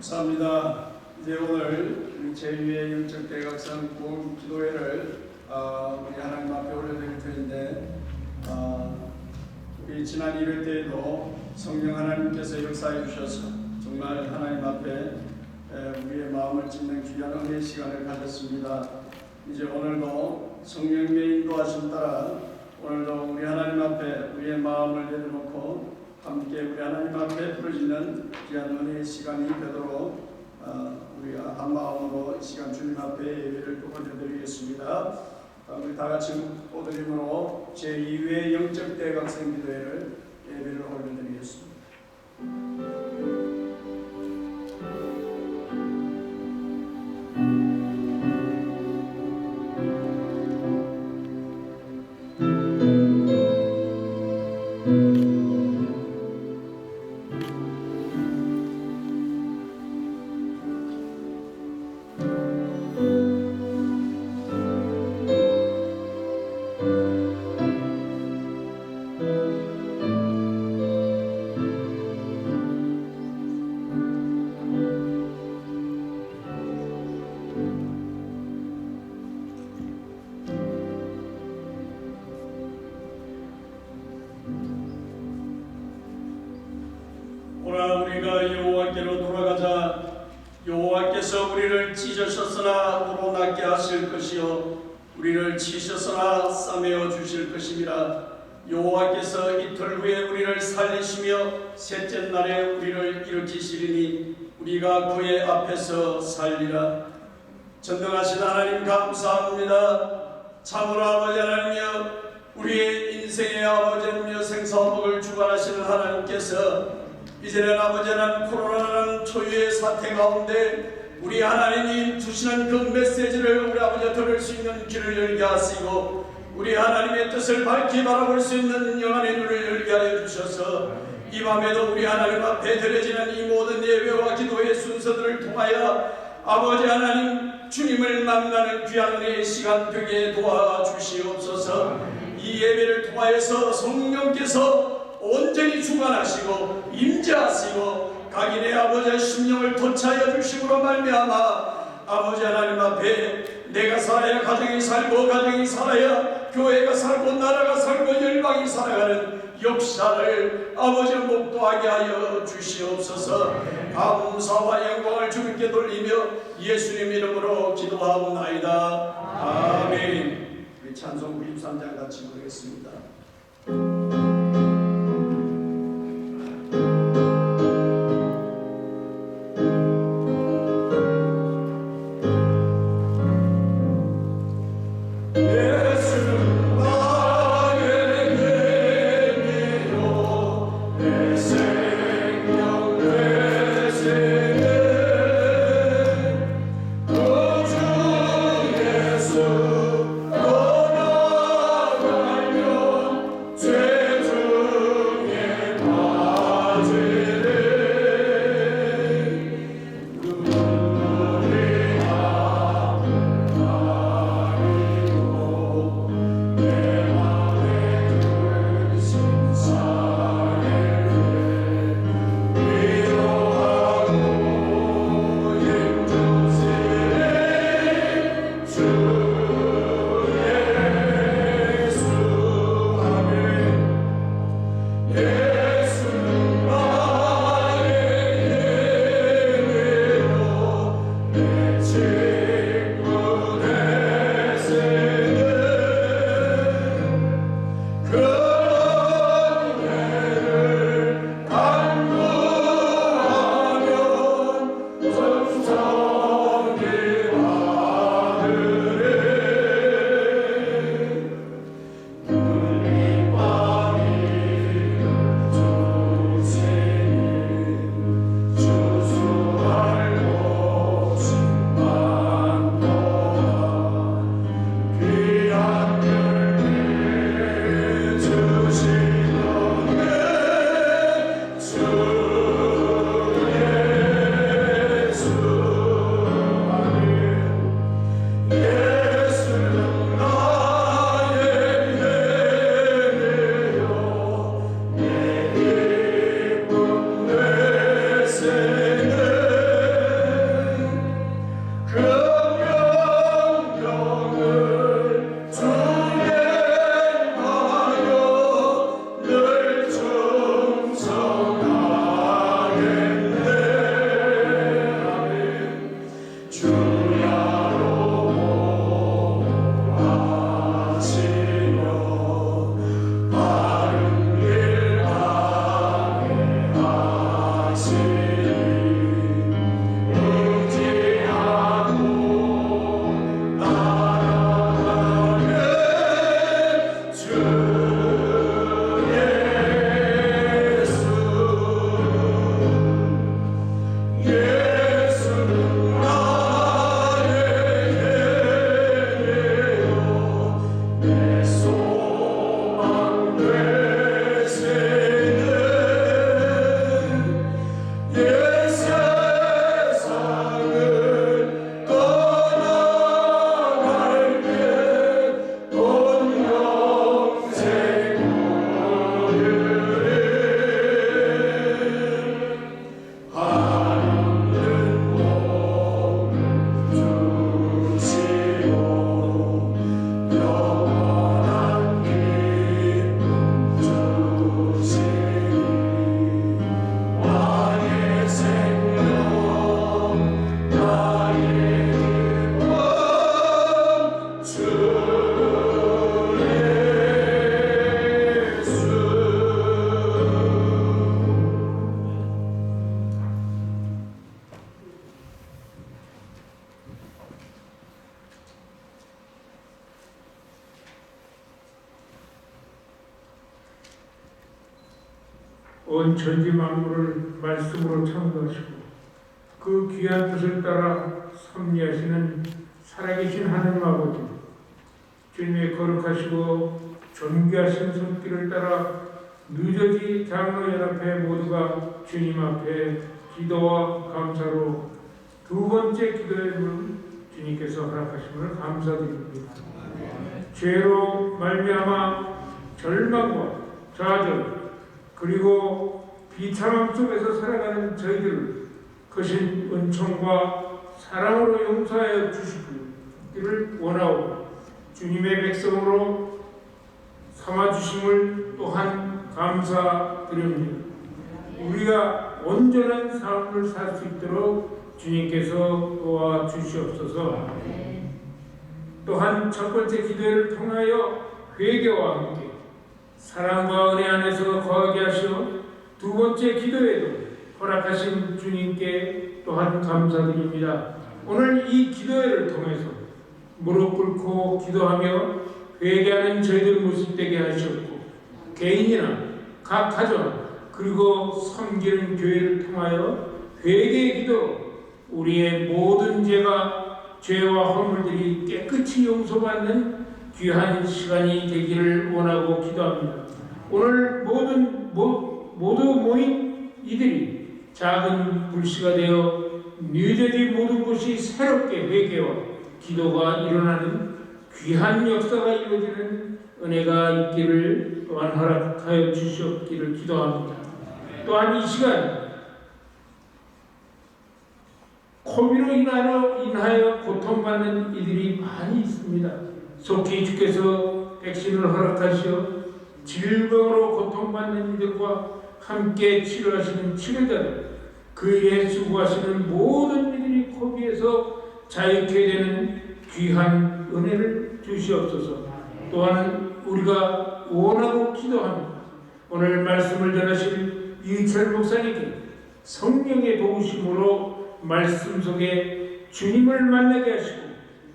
감사합니다. 이제 오늘 제2회 영적 대각선 구원 기도회를 우리 하나님 앞에 올려드릴 터인데, 우리 지난 1회 때에도 성령 하나님께서 역사해 주셔서 정말 하나님 앞에 우리의 마음을 찢는 귀한 은혜의 시간을 가졌습니다. 이제 오늘도 성령의 인도하심 따라 오늘도 우리 하나님 앞에 우리의 마음을 내려놓고 함께 우리 하나님 앞에 부르짖는 귀한 은혜의 시간이 되도록 우리가 한 마음으로 이 시간 주님 앞에 예배를 올려드리겠습니다. 우리 다 같이 묵고드림으로 제2회 영적 대각선 기도회를 예배를 올려드리겠습니다. 오라 우리가 여호와께로 돌아가자. 여호와께서 우리를 찢으셨으나 도로 낫게 하실 것이요 우리를 치셨으나 싸매어 주실 것입니다. 여호와께서 이틀 후에 우리를 살리시며 셋째 날에 우리를 일으키시리니 우리가 그의 앞에서 살리라. 전능하신 하나님 감사합니다. 참으로 아버지 하나님이여, 우리의 인생의 아버지이며 생사복을 주관하시는 하나님께서 이제는 아버지 하나님 코로나라는 초유의 사태 가운데 우리 하나님이 주시는 그 메시지를 우리 아버지가 들을 수 있는 귀를 열게 하시고 우리 하나님의 뜻을 밝히 바라볼 수 있는 영안의 눈을 열게 하여 주셔서 이 밤에도 우리 하나님 앞에 드려지는 이 모든 예배와 기도의 순서들을 통하여 아버지 하나님 주님을 만나는 귀한 은혜의 시간 되게 도와주시옵소서. 이 예배를 통하여서 성령께서 온전히 주관하시고 임재하시고 각인의 아버지의 심령을 터치하여 주심으로 말미암아 아버지 하나님 앞에 내가 살아야 가정이 살고 가정이 살아야 교회가 살고 나라가 살고 열방이 살아가는 역사를 아버지 목도하게 하여 주시옵소서. 감사와 영광을 주님께 돌리며 예수님 이름으로 기도하옵나이다. 아멘. 우리 찬송 93장 같이 부르겠습니다. 온 천지 만물을 말씀으로 창조하시고 그 귀한 뜻을 따라 섭리하시는 살아계신 하나님 아버지, 주님의 거룩하시고 존귀하신 손길을 따라 뉴저지 장로연합회 모두가 주님 앞에 기도와 감사로 두 번째 기도의 문 주님께서 허락하심을 감사드립니다. 죄로 말미암아 절망과 좌절 그리고 비참함 속에서 살아가는 저희들을 크신 은총과 사랑으로 용서하여 주시기를 원하오 주님의 백성으로 삼아주심을 또한 감사드립니다. 우리가 온전한 삶을 살 수 있도록 주님께서 도와주시옵소서. 또한 첫 번째 기도를 통하여 회개와 함께 사랑과 은혜 안에서 거하게 하시어 두 번째 기도에도 허락하신 주님께 또한 감사드립니다. 오늘 이 기도회를 통해서 무릎 꿇고 기도하며 회개하는 저희들 모습 되게 하셨고 개인이나 각 가정 그리고 섬기는 교회를 통하여 회개의 기도로 우리의 모든 죄와 허물들이 깨끗이 용서받는 귀한 시간이 되기를 원하고 기도합니다. 오늘 모두 모인 이들이 작은 불씨가 되어 뉴저지 모든 곳이 새롭게 회개와 기도가 일어나는 귀한 역사가 이루어지는 은혜가 있기를 또한 허락하여 주시옵기를 기도합니다. 또한 이 시간 코비로 인하여 고통받는 이들이 많이 있습니다. 속히 주께서 백신을 허락하시어 질병으로 고통받는 이들과 함께 치료하시는 치료자들, 그 일에 수고하시는 모든 이들이 코비에서 자유케 되는 귀한 은혜를 주시옵소서. 또한 우리가 원하고 기도합니다. 오늘 말씀을 전하실 이철 목사님께 성령의 도우심으로 말씀 속에 주님을 만나게 하시고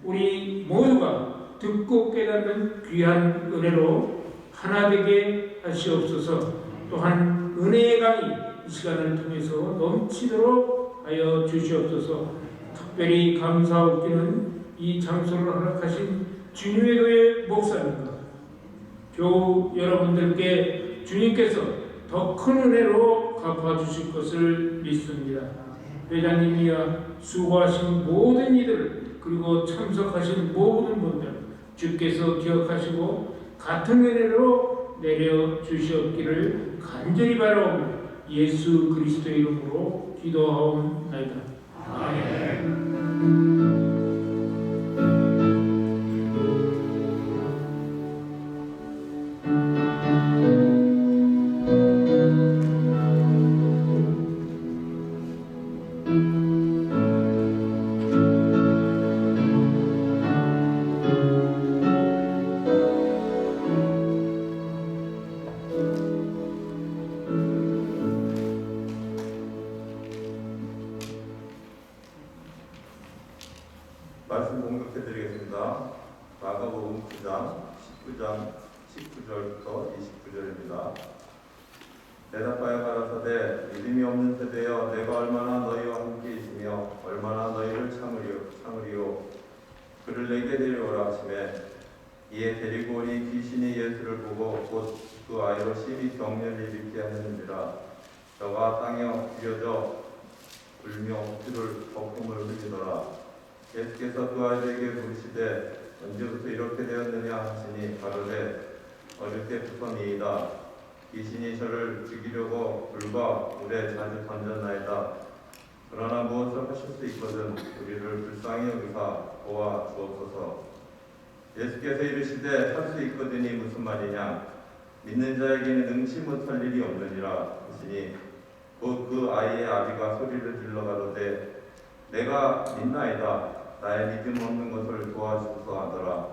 우리 모두가 듣고 깨닫는 귀한 은혜로 하나 되게 하시옵소서. 또한 은혜의 강이 이 시간을 통해서 넘치도록 하여 주시옵소서. 특별히 감사하옵기는 이 장소를 허락하신 주님의 교회 목사님과 교우 여러분들께 주님께서 더 큰 은혜로 갚아주실 것을 믿습니다. 회장님이야 수고하신 모든 이들 그리고 참석하신 모든 분들 주께서 기억하시고 같은 은혜로 내려주시옵기를 간절히 바라오며 예수 그리스도의 이름으로 기도하옵나이다. 아멘. 말씀 공독해드리겠습니다. 마가복음 9장 19절부터 29절입니다. 대답하여 가라사대 믿음이 없는 세대여 내가 얼마나 너희와 함께 있으며 얼마나 너희를 참으리요. 그를 내게 데려오라 하시매 이에 데리고 오니 귀신이 예수를 보고 곧 그 아이로 심히 경련을 일으키게 하였는지라. 저가 땅에 엎드려져 울며 피를 거품을 흘리더라. 예수께서 그 아이에게 물으시되 언제부터 이렇게 되었느냐 하시니 가로되 어릴 때부터니이다. 귀신이 저를 죽이려고 불과 물에 자주 던졌나이다. 그러나 무엇을 하실 수 있거든 우리를 불쌍히 여기사 도와 주옵소서. 예수께서 이르시되 할 수 있거든이 무슨 말이냐. 믿는 자에게는 능치 못할 일이 없느니라 하시니 곧 그 아이의 아비가 소리를 질러 가로되 내가 믿나이다. 나의 믿음 없는 것을 도와주소서 하더라.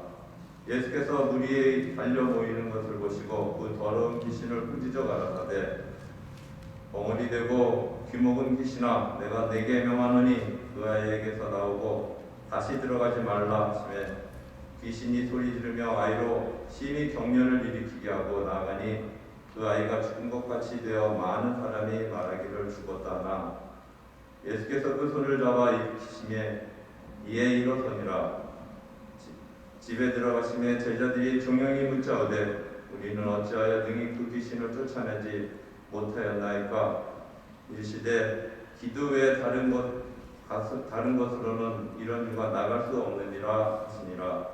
예수께서 무리에 달려 모이는 것을 보시고 그 더러운 귀신을 꾸짖어 가라사대 벙어리 되고 귀먹은 귀신아 내가 네게 명하노니 그 아이에게서 나오고 다시 들어가지 말라 하시매 귀신이 소리 지르며 아이로 심히 경련을 일으키게 하고 나아가니 그 그 아이가 죽은 것 같이 되어 많은 사람이 말하기를 죽었다 하나 예수께서 그 손을 잡아 일으키심에 이에 일어서니라. 집에 들어가심에 제자들이 종영이 묻자오되 우리는 어찌하여 능히 그 귀신을 쫓아내지 못하였나이까. 일시되 기도 외에 다른 것으로는 이런 유가 나갈 수 없느니라 하시니라.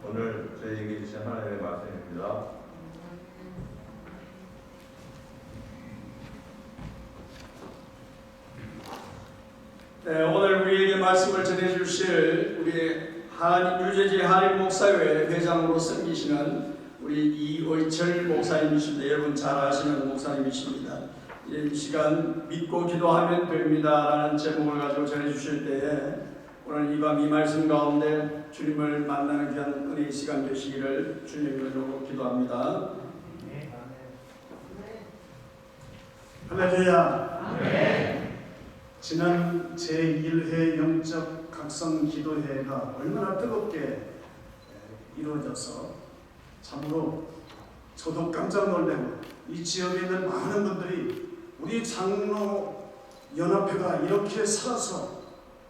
오늘 저희에게 주신 하나님의 말씀입니다. 네, 오늘 우리에게 말씀을 전해주실 우리 뉴저지 한인 목사회 회장으로 섬기시는 우리 이의철 목사님이십니다. 여러분 잘 아시는 목사님이십니다. 이 시간 믿고 기도하면 됩니다라는 제목을 가지고 전해주실 때에 오늘 이 밤 이 말씀 가운데 주님을 만나는 귀한 은혜의 시간 되시기를 주님으로 기도합니다. 할렐루야. 지난 제1회 영적 각성 기도회가 얼마나 뜨겁게 이루어져서 참으로 저도 깜짝 놀래고 이 지역에 있는 많은 분들이 우리 장로 연합회가 이렇게 살아서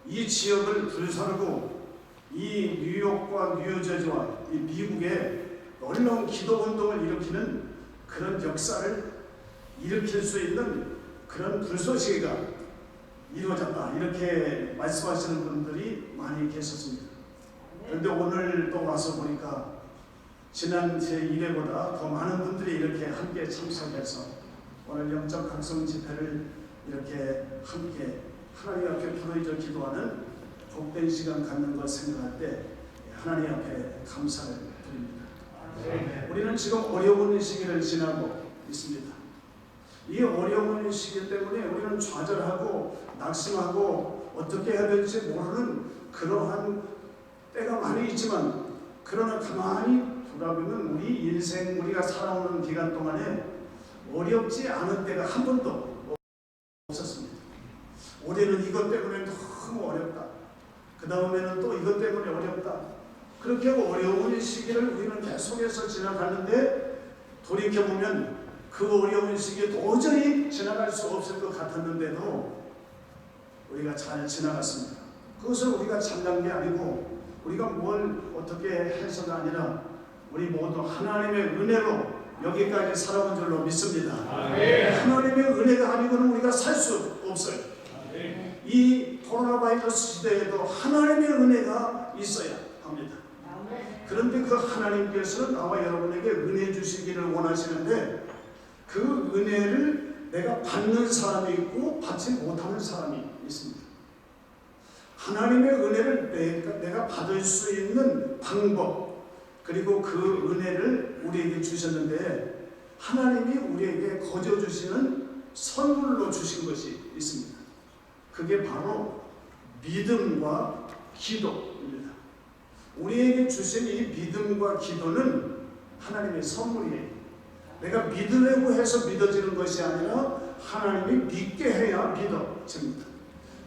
이 지역을 불사르고 이 뉴욕과 뉴저지와 이 미국에 놀라운 기도 운동을 일으키는 그런 역사를 일으킬 수 있는 그런 불쏘시개가 이루어졌다, 이렇게 말씀하시는 분들이 많이 계셨습니다. 그런데 오늘 또 와서 보니까 지난 제1회보다 더 많은 분들이 이렇게 함께 참석해서 오늘 영적 각성 집회를 이렇게 함께 하나님 앞에 부르짖어 기도하는 복된 시간 갖는 것 생각할 때 하나님 앞에 감사를 드립니다. 우리는 지금 어려운 시기를 지나고 있습니다. 이 어려운 시기 때문에 우리는 좌절하고 낙심하고 어떻게 해야 될지 모르는 그러한 때가 많이 있지만, 그러나 가만히 돌아보면 우리 인생, 우리가 살아오는 기간 동안에 어렵지 않은 때가 한 번도 없었습니다. 올해는 이것 때문에 너무 어렵다, 그 다음에는 또 이것 때문에 어렵다, 그렇게 어려운 시기를 우리는 계속해서 지나가는데 돌이켜보면 그 어려운 시기에 도저히 지나갈 수 없을 것 같았는데도 우리가 잘 지나갔습니다. 그것을 우리가 참는 게 아니고 우리가 뭘 어떻게 해서가 아니라 우리 모두 하나님의 은혜로 여기까지 살아온 줄로 믿습니다. 하나님의 은혜가 아니고는 우리가 살 수 없어요. 이 코로나 바이러스 시대에도 하나님의 은혜가 있어야 합니다. 그런데 그 하나님께서는 나와 여러분에게 은혜 주시기를 원하시는데 그 은혜를 내가 받는 사람이 있고 받지 못하는 사람이 있습니다. 하나님의 은혜를 내가 받을 수 있는 방법, 그리고 그 은혜를 우리에게 주셨는데 하나님이 우리에게 거저 주시는 선물로 주신 것이 있습니다. 그게 바로 믿음과 기도입니다. 우리에게 주신 이 믿음과 기도는 하나님의 선물이에요. 내가 믿으려고 해서 믿어지는 것이 아니라 하나님이 믿게 해야 믿어집니다.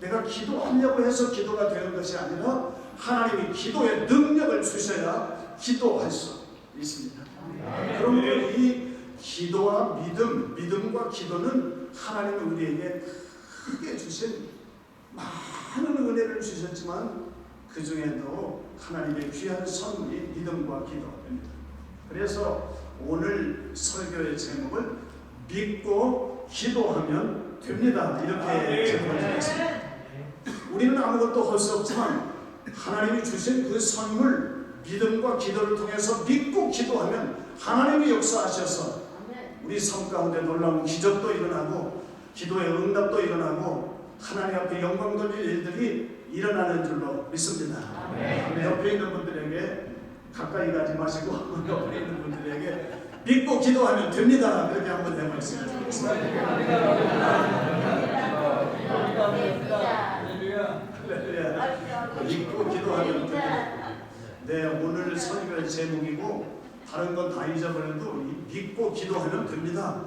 내가 기도하려고 해서 기도가 되는 것이 아니라 하나님이 기도의 능력을 주셔야 기도할 수 있습니다. 그러므로 이 기도와 믿음과 기도는 하나님이 우리에게 크게 주신 많은 은혜를 주셨지만 그 중에도 하나님의 귀한 선물이 믿음과 기도입니다. 그래서 오늘 설교의 제목을 믿고 기도하면 됩니다, 이렇게 제목을 드렸습니다. 우리는 아무것도 할 수 없지만 하나님이 주신 그 선물 믿음과 기도를 통해서 믿고 기도하면 하나님이 역사하셔서 우리 삶 가운데 놀라운 기적도 일어나고 기도의 응답도 일어나고 하나님 앞에 영광 돌릴 일들이 일어나는 줄로 믿습니다. 옆에 있는 분들에게 가까이 가지 마시고 옆에 있는 분들에게 믿고 기도하면 됩니다, 그렇게 한번 해보겠습니다. 믿고 기도하면 됩니다. 네, 오늘 설교의 제목이고 다른 건 다 잊어버려도 믿고 기도하면 됩니다,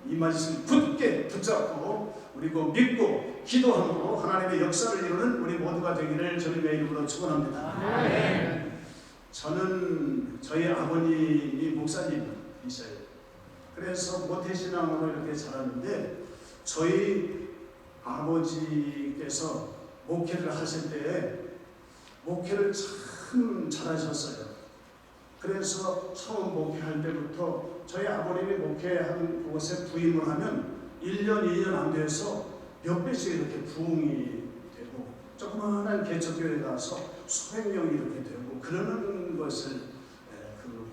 이 말씀 굳게 붙잡고 그리고 믿고 기도함으로 하나님의 역사를 이루는 우리 모두가 되기를 주님의 이름으로 축원합니다. 저는 저희 아버님이 목사님이셔요. 그래서 모태신앙으로 이렇게 자랐는데 저희 아버지께서 목회를 하실 때에 목회를 참 잘하셨어요. 그래서 처음 목회할 때부터 저희 아버님이 목회한 곳에 부임을 하면 1년, 2년 안 돼서 몇 배씩 이렇게 부흥이 되고 조그마한 개척교회 가서 수백 명이 이렇게 되고 그러는 것을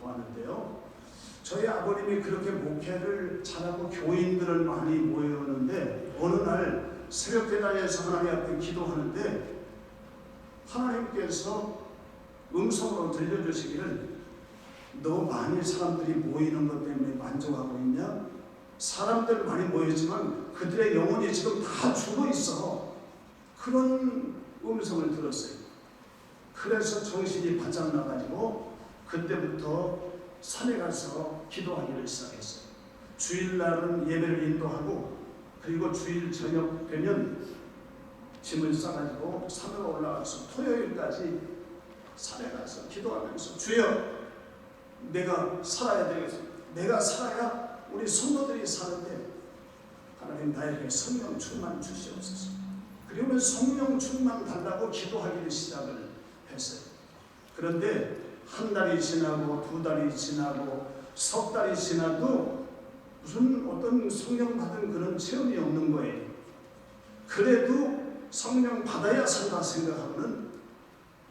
보았는데요. 저희 아버님이 그렇게 목회를 잘하고 교인들을 많이 모여오는데 어느 날 새벽배단에서 하나님 앞에 기도하는데 하나님께서 음성으로 들려주시기를 너 많이 사람들이 모이는 것 때문에 만족하고 있냐? 사람들 많이 모였지만 그들의 영혼이 지금 다 죽어 있어. 그런 음성을 들었어요. 그래서 정신이 바짝 나가지고 그때부터 산에 가서 기도하기를 시작했어요. 주일날은 예배를 인도하고 그리고 주일 저녁 되면 짐을 싸가지고 산으로 올라가서 토요일까지 산에 가서 기도하면서 주여 내가 살아야 되겠어. 내가 살아야 우리 성도들이 사는데 하나님 나에게 성령 충만 주시옵소서. 그러면 성령 충만 달라고 기도하기를 시작을 했어요. 그런데 한 달이 지나고 두 달이 지나고 석 달이 지나도 무슨 어떤 성령 받은 그런 체험이 없는 거예요. 그래도 성령 받아야 산다 생각하고는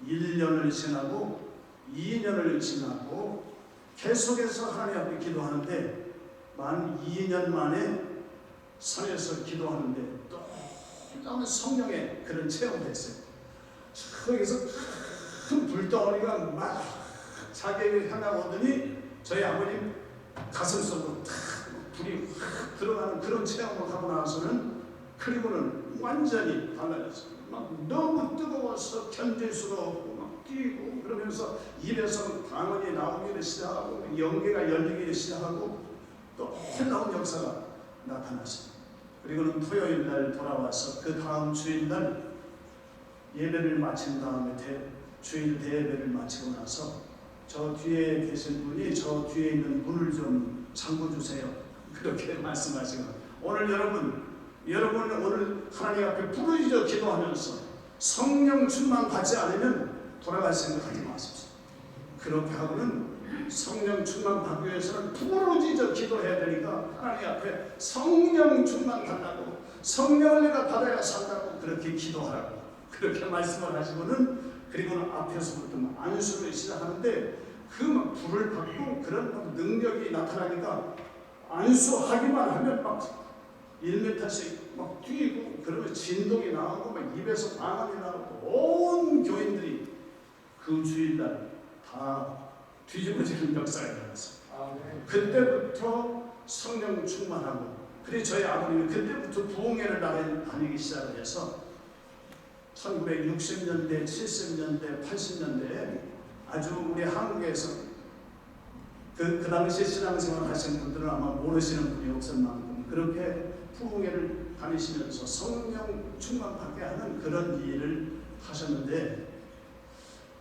1년을 지나고 2년을 지나고 계속해서 하나님 앞에 기도하는데 만 2년 만에 산에서 기도하는데 또 성령의 그런 체험을 했어요. 거기서 큰 불덩어리가 막 자기를 향하더니 저희 아버님 가슴 속으로 탁 불이 확 들어가는 그런 체험을 하고 나서는 그리고는 완전히 달라졌어요. 막 너무 뜨거워서 견딜 수가 없고 막 뛰고 그러면서 입에서 방언이 나오기를 시작하고 연계가 열리기를 시작하고 또 놀라운 역사가 나타났습니다. 그리고는 토요일 날 돌아와서 그 다음 주일 날 예배를 마친 다음에 주일 대예배를 마치고 나서 저 뒤에 계신 분이 저 뒤에 있는 문을 좀 잠궈 주세요. 그렇게 말씀하시고 오늘 여러분 오늘 하나님 앞에 부르짖어 기도하면서 성령 충만 받지 않으면 돌아갈 생각하지 마십시오. 그렇게 하고는 성령 충만 받기 위해서는 부르짖어 기도해야 되니까 하나님 앞에 성령 충만 달라고 성령을 내가 받아야 산다고 그렇게 기도하라고 그렇게 말씀을 하시고는 그리고는 앞에서부터 안수를 시작하는데 그 막 불을 받고 그런 막 능력이 나타나니까 안수하기만 하면 막 1m씩 막 뛰고 그러면 진동이 나오고 막 입에서 방언이 나오고 온 교인들이 그 주일날 다 뒤집어지는 역사가 일어났어요. 그때부터 성령 충만하고 그리고 저희 아버님은 그때부터 부흥회를 다니기 시작을 해서 1960년대, 70년대, 80년대에 아주 우리 한국에서 그 당시에 신앙생활 하신 분들은 아마 모르시는 분이 없을 만큼 그렇게 부흥회를 다니시면서 성령 충만받게 하는 그런 일을 하셨는데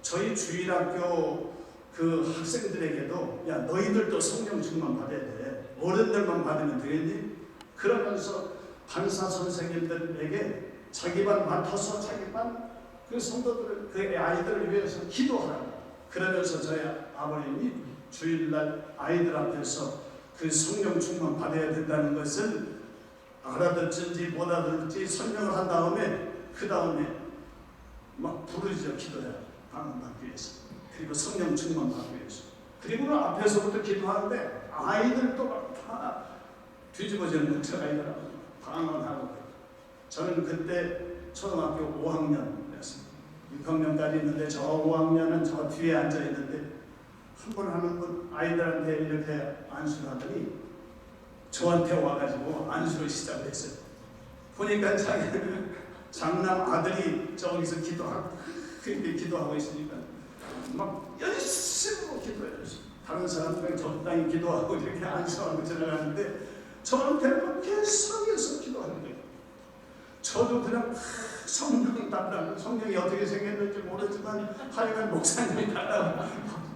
저희 주일학교 그 학생들에게도 야 너희들도 성령 충만 받아야 돼. 어른들만 받으면 되겠니? 그러면서 반사 선생님들에게 자기 반 맡아서 자기 반 그 성도들을 그 아이들을 위해서 기도하라고 그러면서 저희 아버님이 주일날 아이들 앞에서 그 성령 충만 받아야 된다는 것을 알아듣든지 못 알아듣든지 설명을 한 다음에 그 다음에 막 부르짖어 기도해요. 방언 받기 위해서 그리고 성령 충만 받기 위해서 그리고는 앞에서부터 기도하는데 아이들도 막 다 뒤집어지는 그 아이들하고 방언하고 저는 그때 초등학교 5학년이었습니다. 6학년까지 있는데 저 5학년은 저 뒤에 앉아있는데 한 번 하는 분 아이들한테 이렇게 안수를 하더니 저한테 와가지고 안수를 시작을 했어요. 보니까 자기는 장남 아들이 저기서 기도하고 있으니까 막 열심히 기도해요. 다른 사람들은 적당히 기도하고 이렇게 안수하고 지나가는데 저한테는 계속해서 기도하는 거예요. 저도 그냥 성령 달라고 성령이 어떻게 생겼는지 모르지만 하여간 목사님이 달라고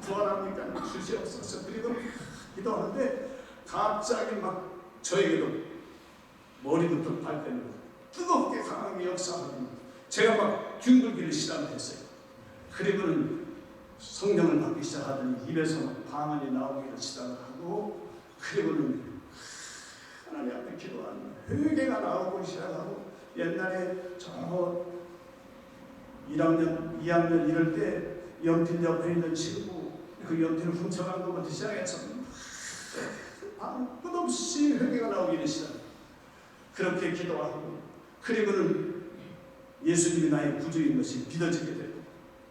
부활합니까? 주시옵소서. 그리고 기도하는데 갑자기 막 저에게도 머리부터 발끝으로 뜨겁게 강하게 역사하더니 제가 막 뒹굴기를 시작했어요. 그리고는 성령을 받기 시작하더니 입에서 막 방언이 나오기를 시작하고, 그리고는 하나님 앞에 기도하는 회개가 나오고 시작하고, 옛날에 저 1학년, 2학년 이럴 때 연필 옆에 있는 친구 그 연필을 훔쳐간 것부터 시작해서 끝없이 회개가 나오기를 시작해요. 그렇게 기도하고, 그리고는 예수님이 나의 구주인 것이 믿어지게 되고,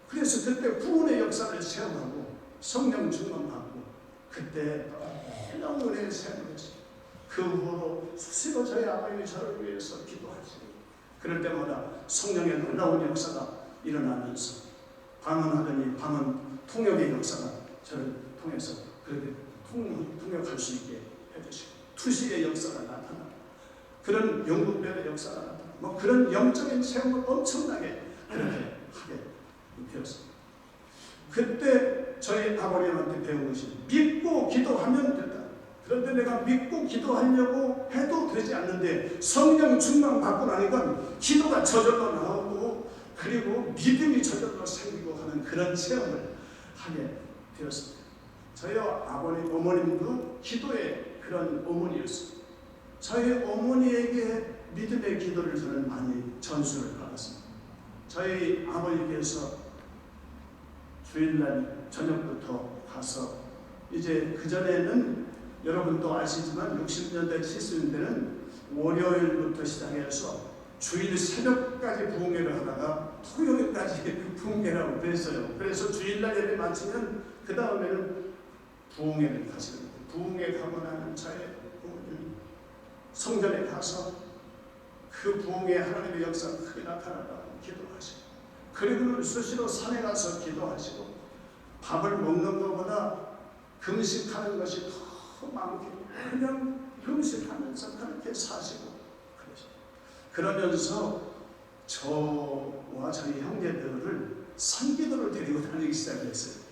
그래서 그때 구원의 역사를 체험하고 성령 충만받고, 그때 놀라운 은혜의 생활을 했어요. 그 후로 수시로 저희 아버님이 저를 위해서 기도하시고, 그럴 때마다 성령의 놀라운 역사가 일어나면서 방언하더니 방언 통역의 역사가 저를 통해서 그렇게 통역할 수 있게 해주시고, 투시의 역사가 나타나고, 그런 영국별의 역사가 나타나고, 뭐 그런 영적인 체험을 엄청나게 그렇게 하게 되었습니다. 그때 저희 아버님한테 배운 것이 믿고 기도하면 된다. 그런데 내가 믿고 기도하려고 해도 되지 않는데 성령 충만 받고 나니까 기도가 저절로 나오고, 그리고 믿음이 저절로 생기고 하는 그런 체험을 하게 되었습니다. 저희 아버님, 어머님도 기도의 그런 어머니였습니다. 저희 어머니에게 믿음의 기도를 저는 많이 전수를 받았습니다. 저희 아버님께서 주일날 저녁부터 가서, 이제 그전에는 여러분도 아시지만 60년대 70년대는 월요일부터 시작해서 주일 새벽까지 부흥회를 하다가 토요일까지 부흥회라고 그랬어요. 그래서 주일날 예배 마치면 그 다음에는 부흥회를 가시거든요. 부흥회 가고 나는 저의 부모님 성전에 가서 그 부흥회 하나님의 역사가 크게 나타나라고 기도하시고, 그리고는 수시로 산에 가서 기도하시고, 밥을 먹는 것보다 금식하는 것이 더 많게 그냥 금식하면서 그렇게 사시고 그러면서 저와 저희 형제들을 산기도를 데리고 다니기 시작했어요.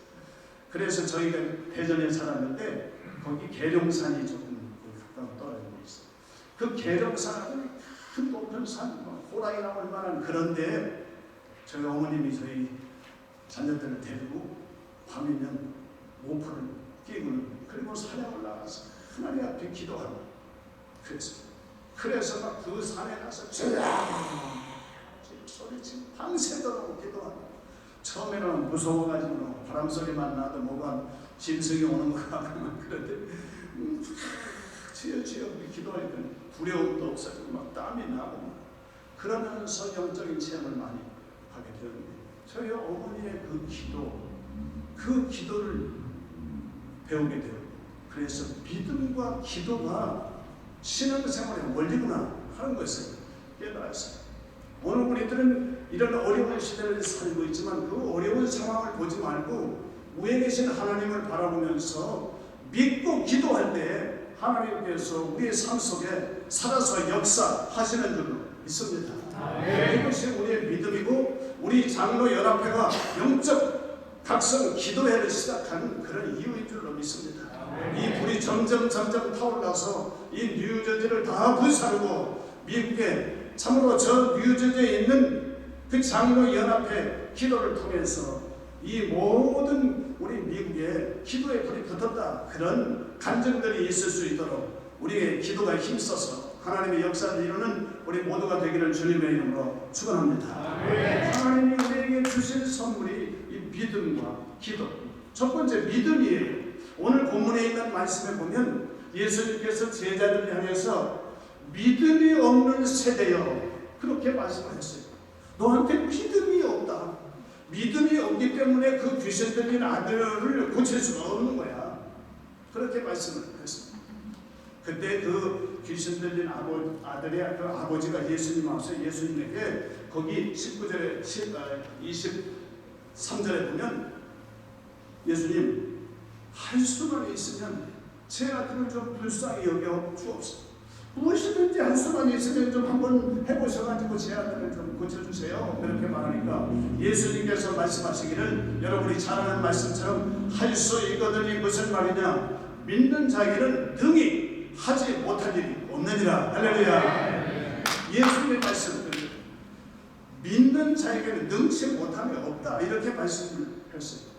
그래서 저희가 대전에 살았는데 거기 계룡산이 조금 가까운 떨어져 있어요. 그 계룡산은 큰 높은 산, 호랑이 나올 만한, 그런데 저희 어머님이 저희 자녀들을 데리고 밤이면 모포를 끼고는, 그리고 산에 올라가서 하나님 앞에 기도하고 그래서 막 그 산에 가서 소리치고 밤새도록 기도하고, 처음에는 무서워가지고 바람 소리만 나도 뭐가 짐승이 오는 것 같고 그런데 주여 기도하니까 두려움도 없어지고 막 땀이 나고 막 그러면서 영적인 체험을 많이 하게 되었는데, 저희 어머니의 그 기도를 배우게 되었고, 그래서 믿음과 기도가 신앙생활의 원리구나 하는 것을 깨달았어요. 오늘 우리들은 이런 어려운 시대를 살고 있지만 그 어려운 상황을 보지 말고 위에 계신 하나님을 바라보면서 믿고 기도할 때 하나님께서 우리의 삶 속에 살아서 역사하시는 줄로 믿습니다. 이것이 우리의 믿음이고, 우리 장로 연합회가 영적 각성 기도회를 시작하는 그런 이유인 줄로 믿습니다. 이 불이 점점 타올라서 이 뉴저지를 다 불사르고 미국에, 참으로 저 뉴저지에 있는 그 장로 연합회 기도를 통해서 이 모든 우리 미국에 기도의 불이 붙었다, 그런 간증들이 있을 수 있도록 우리의 기도가 힘써서 하나님의 역사를 이루는 우리 모두가 되기를 주님의 이름으로 축원합니다. 하나님이 우리에게 주신 선물이 이 믿음과 기도. 첫 번째 믿음이에요. 오늘 본문에 있는 말씀에 보면 예수님께서 제자들을 향해서 믿음이 없는 세대여 그렇게 말씀하셨어요. 너한테 믿음이 없다. 믿음이 없기 때문에 그 귀신 들린 아들을 고칠 수가 없는 거야. 그렇게 말씀을 했습니다. 그때 그 귀신 들린 아들의 그 아버지가 예수님 앞서 예수님에게 거기 19절에 23절에 보면 예수님, 할 수만 있으면 제 아들을 좀 불쌍히 여겨 주옵소서. 무엇이든지 할 수만 있으면 좀 한번 해보셔가지고 제 아들을 좀 고쳐주세요. 그렇게 말하니까 예수님께서 말씀하시기를, 여러분이 잘 아는 말씀처럼 할 수 있거든이 무슨 말이냐, 믿는 자에게는 능히 하지 못할 일이 없느니라. 할렐루야. 예수님의 말씀, 믿는 자에게는 능치 못함이 없다, 이렇게 말씀을 했어요.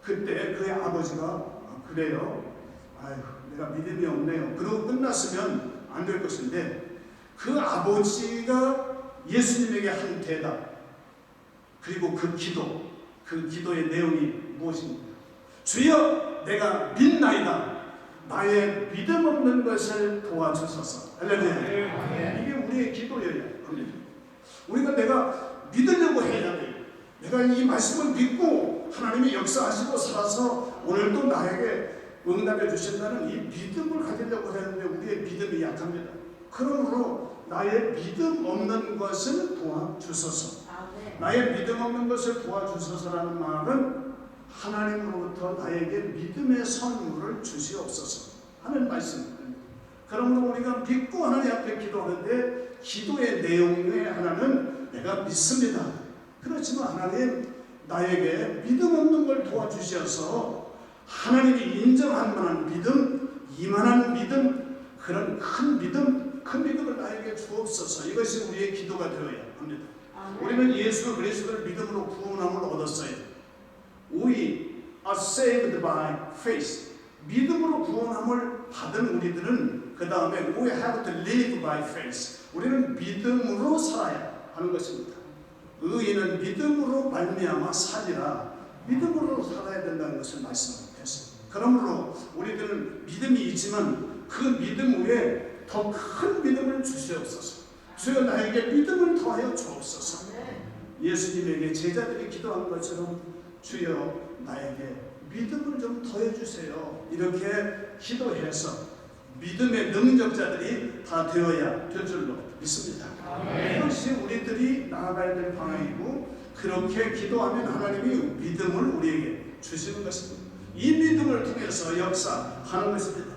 그때 그의 아버지가 그래요, 아유 내가 믿음이 없네요, 그러고 끝났으면 안 될 것인데, 그 아버지가 예수님에게 한 대답, 그리고 그 기도의 내용이 무엇입니까? 주여 내가 믿나이다, 나의 믿음 없는 것을 도와주소서. 할렐루야. 이게 우리의 기도여야 합니다. 우리가 내가 믿으려고 해야 돼. 내가 이 말씀을 믿고 하나님이 역사하시고 살아서 오늘도 나에게 응답해 주신다는 이 믿음을 가지려고 하는데 우리의 믿음이 약합니다. 그러므로 나의 믿음 없는 것을 도와주소서. 나의 믿음 없는 것을 도와주소서라는 말은 하나님으로부터 나에게 믿음의 선물을 주시옵소서 하는 말씀입니다. 그러므로 우리가 믿고 하나님 앞에 기도하는데 기도의 내용의 하나는 내가 믿습니다. 그렇지만 하나님 나에게 믿음 없는 걸 도와주셔서 하나님이 인정할 만한 믿음, 이만한 믿음, 그런 큰 믿음을 나에게 주옵소서. 이것이 우리의 기도가 되어야 합니다. 우리는 예수 그리스도를 믿음으로 구원함을 얻었어요. We are saved by faith. 믿음으로 구원함을 받은 우리들은 그 다음에 we have to live by faith. 우리는 믿음으로 살아야 하는 것입니다. 의인은 믿음으로 말미암아 살리라. 믿음으로 살아야 된다는 것을 말씀했습니다. 그러므로 우리들은 믿음이 있지만 그 믿음 위에 더 큰 믿음을 주시옵소서. 주여 나에게 믿음을 더하여 주옵소서. 예수님에게 제자들이 기도한 것처럼 주여 나에게 믿음을 좀 더해 주세요. 이렇게 기도해서 믿음의 능력자들이 다 되어야 될 줄로 믿습니다. 이것이 우리들이 나아가야 될 방향이고, 그렇게 기도하면 하나님이 믿음을 우리에게 주시는 것입니다. 이 믿음을 통해서 역사하는 것입니다.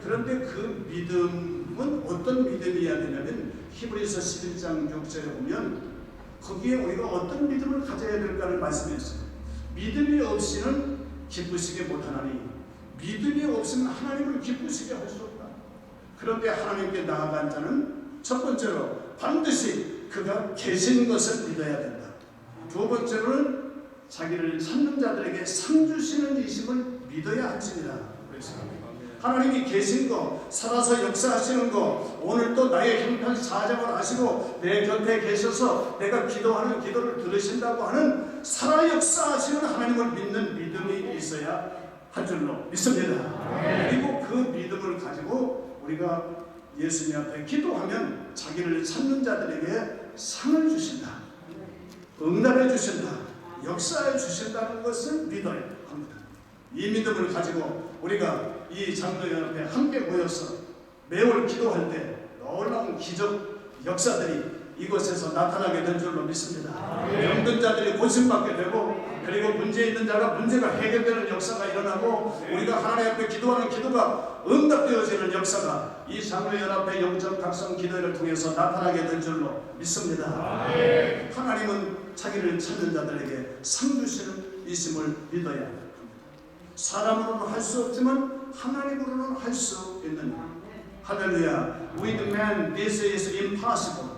그런데 그 믿음은 어떤 믿음이어야 되냐면 히브리서 11장 6절에 보면 거기에 우리가 어떤 믿음을 가져야 될까를 말씀했어요. 믿음이 없이는 기쁘시게 못하나니, 믿음이 없으면 하나님을 기쁘시게 할 수 없다. 그런데 하나님께 나아간 자는 첫 번째로 반드시 그가 계신 것을 믿어야 된다. 두 번째로는 자기를 찾는 자들에게 상 주시는 이심을 믿어야 할지니라. 그래서 하나님이 계신 거, 살아서 역사하시는 거, 오늘 또 나의 형편을 사정을 하시고 내 곁에 계셔서 내가 기도하는 기도를 들으신다고 하는 살아 역사하시는 하나님을 믿는 믿음이 있어야 할 줄로 믿습니다. 그리고 그 믿음을 가지고 우리가 예수님 앞에 기도하면 자기를 찾는 자들에게 상을 주신다, 응답해 주신다, 역사해 주신다는 것을 믿어야 합니다. 이 믿음을 가지고 우리가 이 장로연합에 함께 모여서 매월 기도할 때 놀라운 기적 역사들이 이곳에서 나타나게 될 줄로 믿습니다. 병든 자들이 고침받게 되고, 그리고 문제 있는 자가 문제가 해결되는 역사가 일어나고, 우리가 하나님 앞에 기도하는 기도가 응답되어지는 역사가 이 장로연합의 영적 각성 기도를 통해서 나타나게 될 줄로 믿습니다. 하나님은 자기를 찾는 자들에게 상 주시는 이심을 믿어야 합니다. 사람으로는 할 수 없지만 하나님으로는 할 수 있는. 할렐루야. With man this is impossible,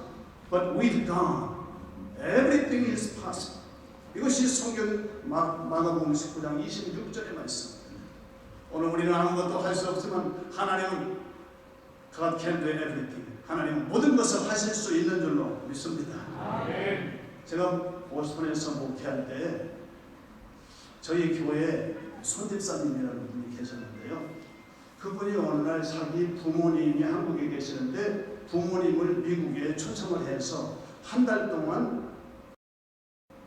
but with God everything is possible. 이것이 성경 마가복음 19장 26절의 말씀. 오늘 우리는 아무것도 할 수 없지만 하나님은 God can do everything. 하나님은 모든 것을 하실 수 있는 줄로 믿습니다. 제가 보스턴에서 목회할 때 저희 교회에 손 집사님이라는 분이 계셨는데요. 그분이 어느 날 자기 부모님이 한국에 계시는데 부모님을 미국에 초청을 해서 한 달 동안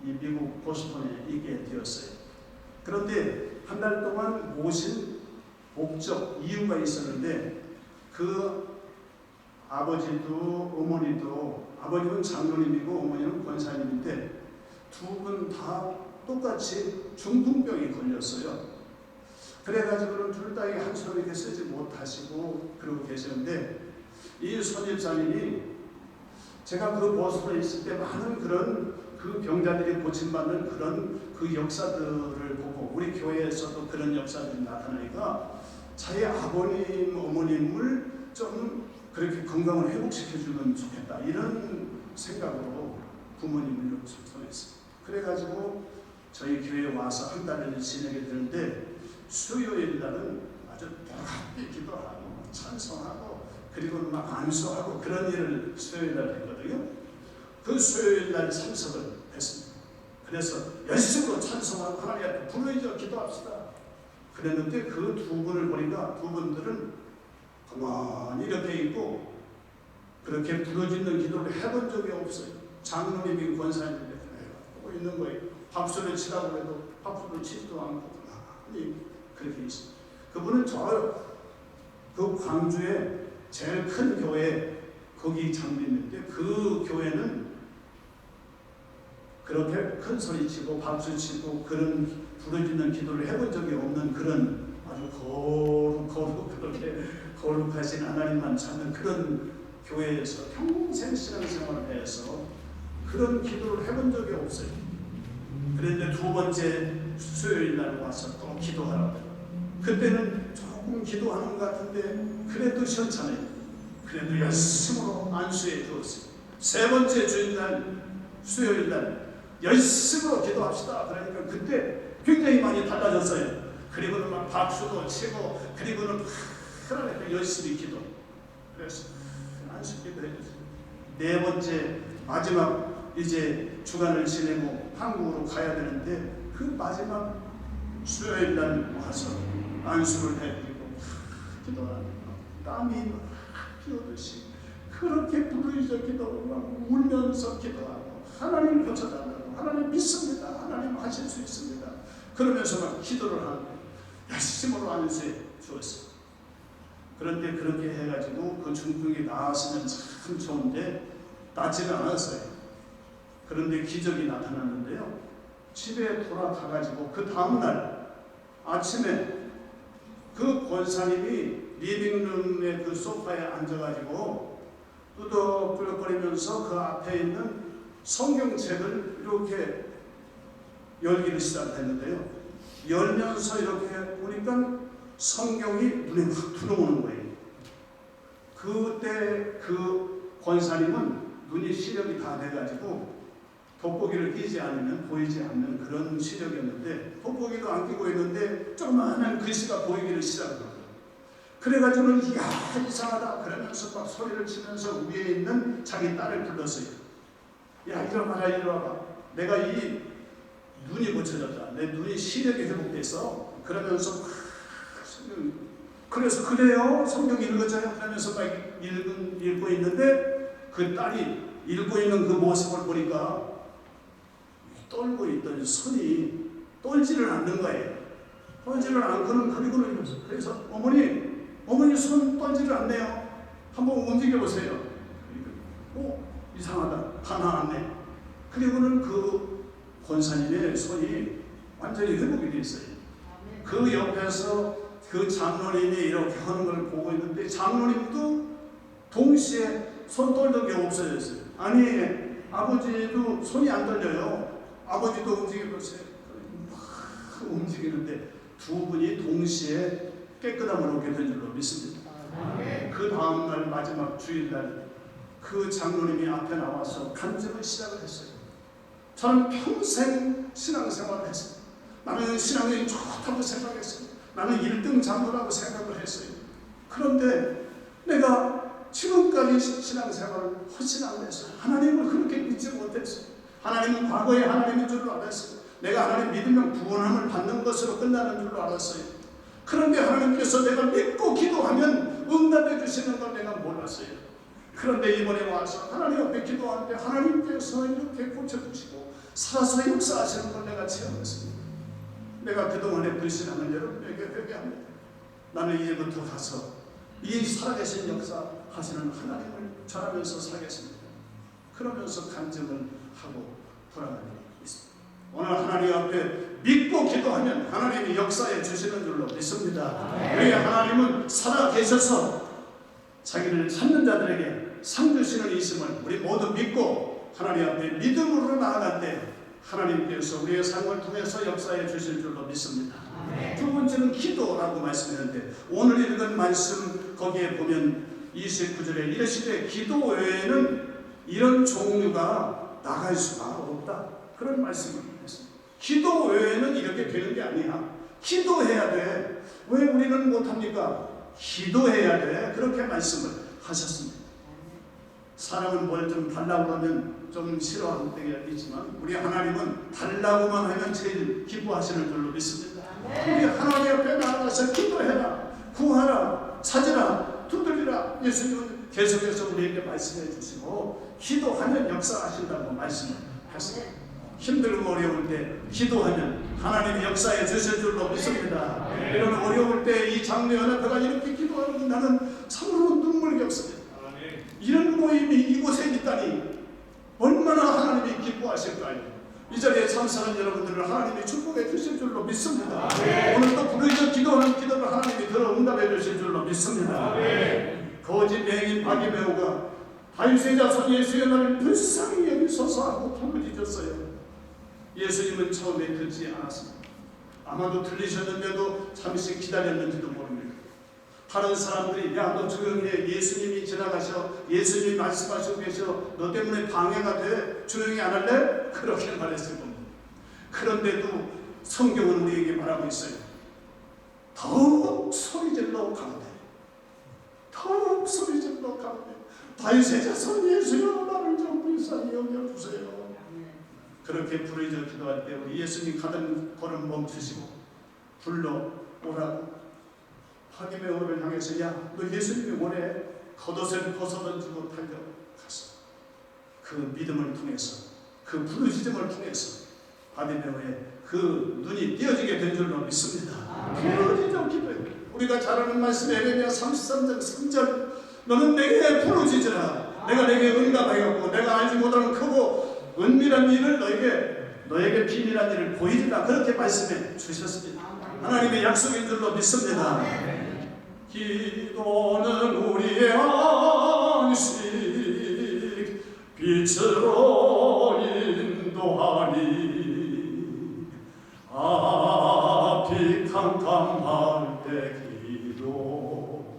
이 미국 보스턴에 있게 되었어요. 그런데 한 달 동안 모신 목적, 이유가 있었는데, 그 아버지도 어머니도, 아버님은 장로님이고 어머니는 권사님인데 두 분 다 똑같이 중풍병이 걸렸어요. 그래가지고는 둘 다 한숨을 이렇게 쓰지 못하시고 그러고 계시는데, 이 손집사님이 제가 그 보스턴에 있을 때 많은 그런 그 병자들이 고침받는 그런 그 역사들을 보고 우리 교회에서도 그런 역사들이 나타나니까 자기 아버님, 어머님을 좀 그렇게 건강을 회복시켜주면 좋겠다, 이런 생각으로 부모님을 이렇게 초청했어요. 그래가지고 저희 교회에 와서 한 달을 지내게 되는데, 수요일 날은 아주 뜨겁게 기도하고 찬송하고 그리고 막 안수하고 그런 일을 수요일 날 했거든요. 그 수요일 날 참석을 했습니다. 그래서 열심으로 찬송하고 하나님 앞에 부르짖어 기도합시다 그랬는데, 그 두 분을 보니까 두 분들은 가만히 이렇게 있고 그렇게 부르짖는 기도를 해본 적이 없어요. 장로님이 권사님인데 하고 있는 거예요. 박수를 치라고 해도 박수를 치지도 않고 가만히 그렇게 있어요. 그분은 그 광주에 제일 큰 교회 거기 장로님인데, 그 교회는 그렇게 큰 소리 치고 박수 치고 그런 부르짖는 기도를 해본 적이 없는 그런 아주 그렇게 거룩하신 하나님만 찾는 그런 교회에서 평생 신앙생활을 해서 그런 기도를 해본 적이 없어요. 그런데 두 번째 수요일 날 와서 또 기도하라고. 그때는 조금 기도하는 것 같은데 그래도 시원찮아요. 그래도 열심으로 안수해 두었어요. 세 번째 주일날 수요일 날 열심으로 기도합시다 그러니까 그때 굉장히 많이 달라졌어요. 그리고는 막 박수도 치고 그리고는 하나님께 열심히 기도. 그래서 안수 기도해 줬어요. 네 번째 마지막 이제 주간을 지내고 한국으로 가야 되는데, 그 마지막 수요일 날 와서 안수를 해드리고 기도하는 땀이 피우듯이 그렇게 부르짖어 기도하고 울면서 기도하고 하나님 고쳐달라고, 하나님 믿습니다, 하나님 하실 수 있습니다 그러면서 막 기도를 하는 거예요. 열심으로 안수해 주었어요. 그런데 그렇게 해가지고 그 중풍이 나았으면 참 좋은데 낫지는 않았어요. 그런데 기적이 나타났는데요. 집에 돌아가가지고 그 다음날 아침에 그 권사님이 리빙룸의 그 소파에 앉아가지고 끄덕끄덕거리면서 그 앞에 있는 성경책을 이렇게 열기를 시작했는데요. 열면서 이렇게 보니까 성경이 눈에 확 들어오는 거예요. 그때 그 권사님은 눈이 시력이 다 돼가지고 돋보기를 끼지 않으면 보이지 않는 그런 시력이었는데, 돋보기도 안 끼고 있는데 조그마한 글씨가 보이기를 시작합니다. 그래가지고는 야 이상하다 그러면서 막 소리를 치면서 위에 있는 자기 딸을 불렀어요. 야 이리 와봐라, 이리 와봐. 내가 이 눈이 고쳐졌다. 내 눈이 시력이 회복됐어. 그러면서 그래서 그래요? 성경 읽었잖아요. 그러면서 막 읽고 있는데 그 딸이 읽고 있는 그 모습을 보니까 떨고 있던 손이 떨지를 않는 거예요. 떨지를 않고는 그리고는 그래서 어머니 손 떨지를 않네요. 한번 움직여 보세요. 이상하다. 다 나았네. 그리고는 그 권사님의 손이 완전히 회복이 됐어요. 그 옆에서 그 장로님이 이렇게 하는 걸 보고 있는데 장로님도 동시에 손 떨던 게 없어졌어요. 아니 아버지도 손이 안 떨려요. 아버지도 움직여보세요. 막 움직이는데 두 분이 동시에 깨끗함을 얻게 된 줄로 믿습니다. 그 다음날 마지막 주일날 그 장로님이 앞에 나와서 간증을 시작을 했어요. 저는 평생 신앙생활을 했어요. 나는 신앙이 좋다고 생각했어요. 나는 1등 장로라고 생각을 했어요. 그런데 내가 지금까지 신앙생활을 하지 않았어요. 하나님을 그렇게 믿지 못했어요. 하나님은 과거에 하나님인 줄로 알았어요. 내가 하나님 믿으면 구원함을 받는 것으로 끝나는 줄로 알았어요. 그런데 하나님께서 내가 믿고 기도하면 응답해 주시는 걸 내가 몰랐어요. 그런데 이번에 와서 하나님 앞에 기도하는데 하나님께서 이렇게 고쳐주시고 살아서 역사하시는 걸 내가 체험했습니다. 내가 그동안에 불신앙을 여러분에게 회개합니다. 나는 이제부터 가서 이 살아계신 역사 하시는 하나님을 전하면서 살겠습니다. 그러면서 간증을 하고 돌아가는 있습니다. 오늘 하나님 앞에 믿고 기도하면 하나님이 역사해 주시는 줄로 믿습니다. 왜 하나님은 살아계셔서 자기를 찾는 자들에게 상 주시는 이심을 우리 모두 믿고 하나님 앞에 믿음으로 나아갈 때 하나님께서 우리의 삶을 통해서 역사해 주실 줄로 믿습니다. 두 번째는 기도라고 말씀했는데 오늘 읽은 말씀 거기에 보면 29절에 이르시되 기도 외에는 이런 종류가 나갈 수가 없다. 그런 말씀을 했습니다. 기도 외에는 이렇게 되는 게 아니야. 기도해야 돼. 왜 우리는 못합니까? 기도해야 돼. 그렇게 말씀을 하셨습니다. 사람은 뭘 좀 달라고 하면 좀 싫어하는 때가 있지만 우리 하나님은 달라고만 하면 제일 기뻐하시는 줄로 믿습니다. 우리 하나님 앞에 나아가서 기도해라, 구하라, 찾으라, 두드리라. 예수님은 계속해서 우리에게 말씀해 주시고 기도하면 역사하신다고 말씀을 하셨습니다. 힘들고 어려울 때 기도하면 하나님이 역사해 주실 줄로 믿습니다. 이런 어려울 때 이 장로 연합회가 이렇게 기도하는 나는 참으로 눈물겹습니다. 이런 모임이 이곳에 있다니 얼마나 하나님이 기뻐하실까요? 이 자리에 참석한 여러분들을 하나님이 축복해 주실 줄로 믿습니다. 오늘 또 부르짖어 기도하는 기도를 하나님이 들어 응답해 주실 줄로 믿습니다. 거짓 맹인 바디메오가 다윗의 자손 예수의 날을 불쌍히 여기소서 하고 부르짖었어요. 예수님은 처음에 듣지 않았습니다. 아마도 들리셨는데도 잠시 기다렸는지도 모릅니다. 다른 사람들이 야 너 조용히 해. 예수님이 지나가셔. 예수님이 말씀하시고 계셔. 너 때문에 방해가 돼. 조용히 안 할래? 그렇게 말했을 겁니다. 그런데도 성경은 우리에게 말하고 있어요. 더욱 소리질러 가운데 더욱 소리질러 가운데 다윗의 자손 예수여 나를 좀 불쌍히 여겨주세요. 그렇게 부르짖어 기도할 때 우리 예수님 가던 걸음 멈추시고 불러오라고 바디메오를 향해서 야 너 예수님이 원해 겉옷을 벗어던지고 달려갔어. 그 믿음을 통해서 그 부르짖음을 통해서 바디메오의 그 눈이 띄어지게 된 줄로 믿습니다. 부르짖어 기도해. 우리가 잘 아는 말씀 에레미야 33장 3절 너는 내게 부르짖으라. 내가 내게 응답하였고 내가 알지 못하는 크고 은밀한 일을 너에게 비밀한 일을 보이리라. 그렇게 말씀해 주셨습니다. 하나님의 약속인 줄로 믿습니다. 기도는 우리의 안식 빛으로 인도하니 앞이 캄캄할 때 기도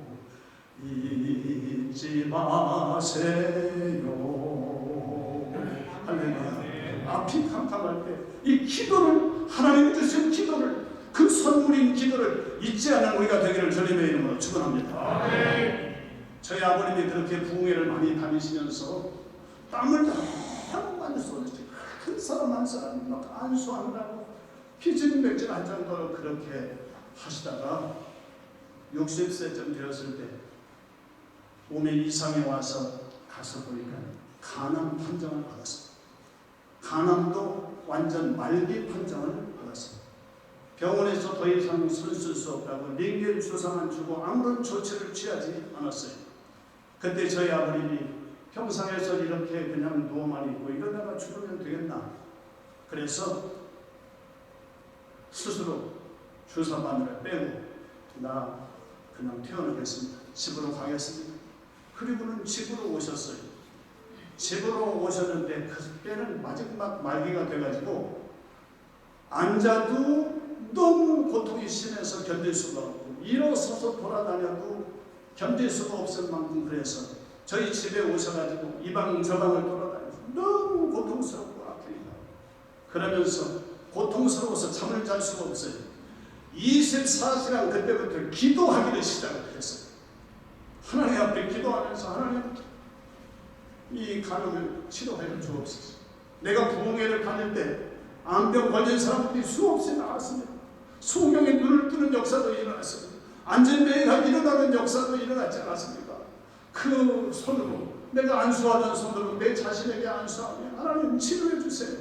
잊지 마세요. 할렐루야. 앞이 캄캄할 때 이 기도를 하나님이 주신 기도를 그 선물인 기도를 잊지 않는 우리가 되기를 주님의 이름으로 축원합니다. 저희 아버님이 그렇게 부흥회를 많이 다니시면서 땀을 너무 많이 쏟으시고 큰 사람 한 사람 막 안수한다고 피진맥진 한 정도로 그렇게 하시다가 60세쯤 되었을 때 몸에 이상이 와서 가서 보니까 간암 판정을 받았습니다. 간암도 완전 말기 판정을 받았습니다. 병원에서 더 이상 손 쓸 수 없다고 링겔 주사만 주고 아무런 조치를 취하지 않았어요. 그때 저희 아버님이 평상에서 이렇게 그냥 누워만 있고 이러다가 죽으면 되겠나. 그래서 스스로 주사 바늘을 빼고 나 그냥 퇴원하겠습니다. 집으로 가겠습니다. 그리고는 집으로 오셨어요. 집으로 오셨는데 그때는 마지막 말기가 돼가지고 앉아도 너무 고통이 심해서 견딜 수가 없고 일어서서 돌아다녀도 견딜 수가 없을 만큼 그래서 저희 집에 오셔가지고 이 방 저 방을 돌아다니면서 너무 고통스럽고 아프니까 그러면서 고통스러워서 잠을 잘 수가 없어요. 24시간 그때부터 기도하기를 시작을 했어요. 하나님 앞에 기도하면서 하나님 이 간암을 치료하여 주옵소서. 내가 부흥회를 다닐 때 암병 걸린 사람들이 수없이 나왔습니다. 소경이 눈을 뜨는 역사도 일어났습니다. 안전뱅이가 일어나는 역사도 일어났지 않았습니까? 그 손으로 내가 안수하던 손으로 내 자신에게 안수하며 하나님 치료해 주세요.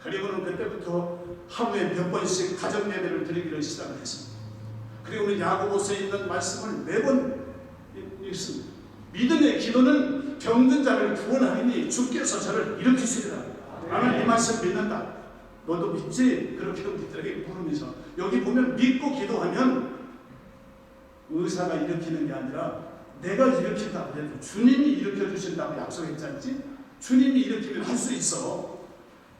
그리고는 그때부터 하루에 몇 번씩 가정 예배를 드리기를 시작을 했습니다. 그리고는 야고보서에 있는 말씀을 매번 읽습니다. 믿음의 기도는 병든 자를 구원하리니 주께서 저를 일으키시리라. 나는 이 말씀 믿는다. 너도 믿지? 그렇게 믿들에게 물으면서 여기 보면 믿고 기도하면 의사가 일으키는 게 아니라 내가 일으킨다 그래도 주님이 일으켜 주신다고 약속했잖지. 주님이 일으키면 할 수 있어.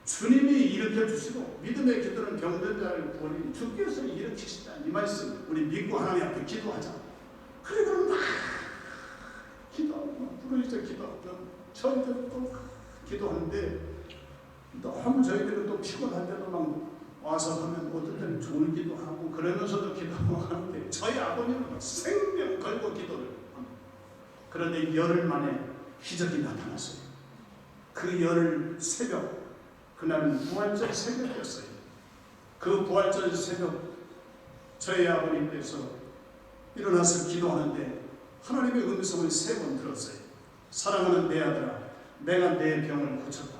주님이 일으켜 주시고 믿음의 기도는 병든 자를 구원이 주께서 일으키시다. 이 말씀 우리 믿고 하나님 앞에 기도하자. 그리고 막 기도하고 부르짖어 기도하고 저희들은 또 기도하는데 너무 저희들은 또 피곤할 때도 막 와서 하면 어떨 때는 졸기도 하고 그러면서도 기도하는데 저희 아버님은 생명 걸고 기도를 합니다. 그런데 열흘 만에 기적이 나타났어요. 그 열흘 새벽, 그날은 부활절 새벽이었어요. 그 부활절 새벽 저희 아버님께서 일어나서 기도하는데 하나님의 음성을 3번 들었어요. 사랑하는 내 아들아, 내가 내 병을 고쳤다.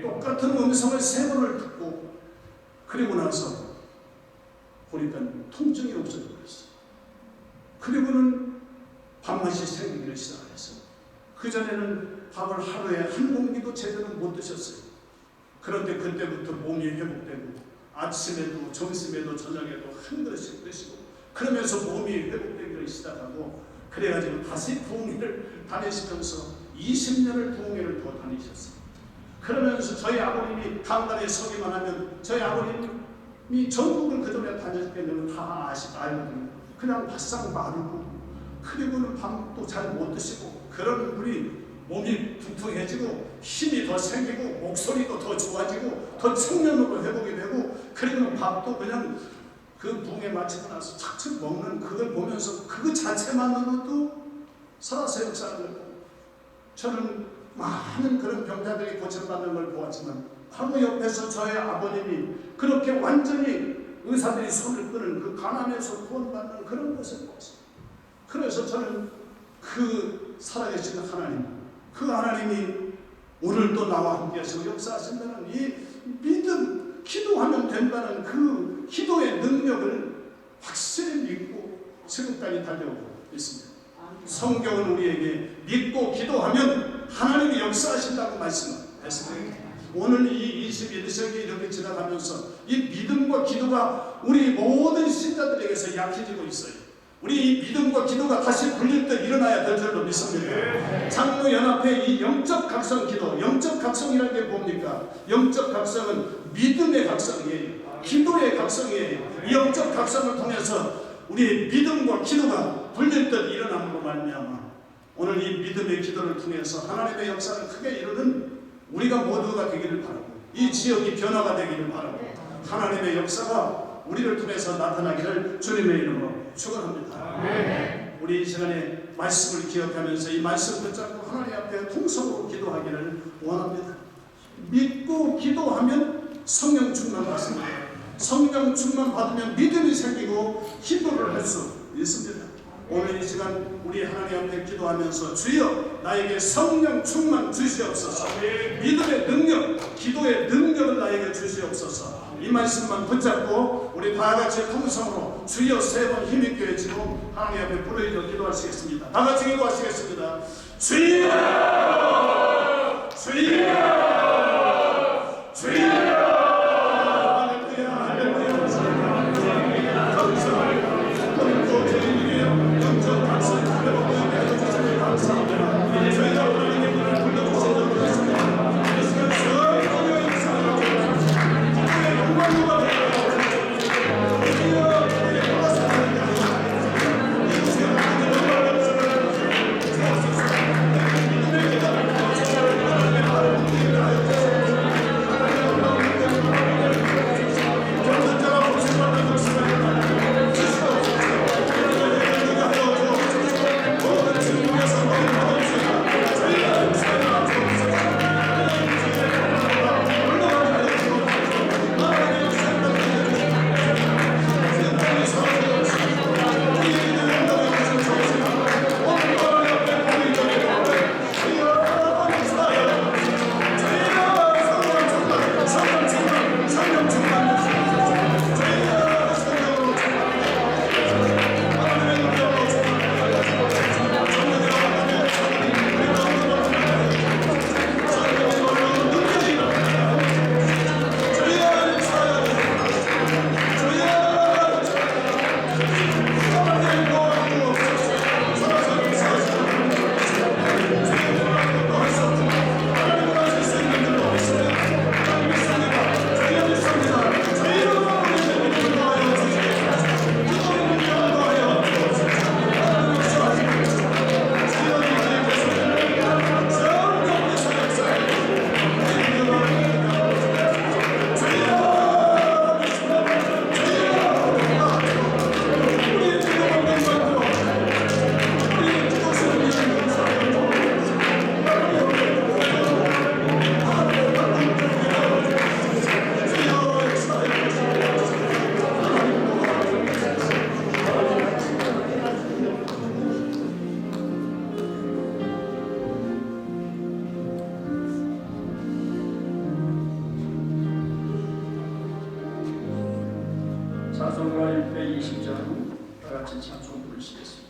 똑같은 음성을 3번을 듣고 그리고 나서 보니까 통증이 없어져 버렸어요. 그리고는 밥맛이 생기기를 시작했어요. 그전에는 밥을 하루에 한 공기도 제대로 못 드셨어요. 그런데 그때부터 몸이 회복되고 아침에도 점심에도 저녁에도 한 그릇씩 드시고 그러면서 몸이 회복되기를 시작하고 그래가지고 다시 부흥회를 다니시면서 20년을 부흥회를 더 다니셨어요. 그러면서 저희 아버님이 강단에 서기만 하면 저희 아버님이 전국을 그전에 다녔을 때는 다 알거든요. 그냥 바싹 마르고 그리고는 밥도 잘 못 드시고 그런 분이 몸이 퉁퉁해지고 힘이 더 생기고 목소리도 더 좋아지고 더 청년으로 회복이 되고 그리고 밥도 그냥 그 부흥회 마치고 나서 착착 먹는 그걸 보면서 그 자체만으로도 살아서 역사를 했고 저는 많은 그런 병자들이 고침받는 걸 보았지만 바로 옆에서 저의 아버님이 그렇게 완전히 의사들이 손을 끄는 그 가난에서 구원받는 그런 것을 보았어요. 그래서 저는 그 살아계신 하나님, 그 하나님이 오늘도 나와 함께 하시고 역사하신다는 이 믿음, 기도하면 된다는 그 기도의 능력을 확실히 믿고 지금까지 달려오고 있습니다. 성경은 우리에게 믿고 기도하면 하나님이 역사하신다고 말씀했습니다. 오늘 이 21세기 이렇게 지나가면서 이 믿음과 기도가 우리 모든 신자들에게서 약해지고 있어요. 우리 이 믿음과 기도가 다시 불릴 때 일어나야 될 줄로 믿습니다. 장로연합회 이 영적 각성 기도, 영적 각성이라는 게 뭡니까? 영적 각성은 믿음의 각성이에요. 기도의 각성이에요. 이 영적 각성을 통해서 우리의 믿음과 기도가 불릴 때 일어남으로 말미암아 오늘 이 믿음의 기도를 통해서 하나님의 역사를 크게 이루는 우리가 모두가 되기를 바라고 이 지역이 변화가 되기를 바라고 하나님의 역사가 우리를 통해서 나타나기를 주님의 이름으로 축원합니다. 우리 이 시간에 말씀을 기억하면서 이 말씀 붙잡고 하나님 앞에 통성으로 기도하기를 원합니다. 믿고 기도하면 성령 충만 받습니다. 성령 충만 받으면 믿음이 생기고 기도를 할 수 있습니다. 오늘 이 시간 우리 하나님 앞에 기도하면서 주여 나에게 성령 충만 주시옵소서. 믿음의 능력, 기도의 능력을 나에게 주시옵소서. 이 말씀만 붙잡고 우리 다같이 통성으로 주여 3번 힘있게 외치고 하나님 앞에 부르짖어 기도하시겠습니다. 다같이 기도하시겠습니다. 주여 주여 주여. 20장 다 같이 찬송 부르시겠습니다.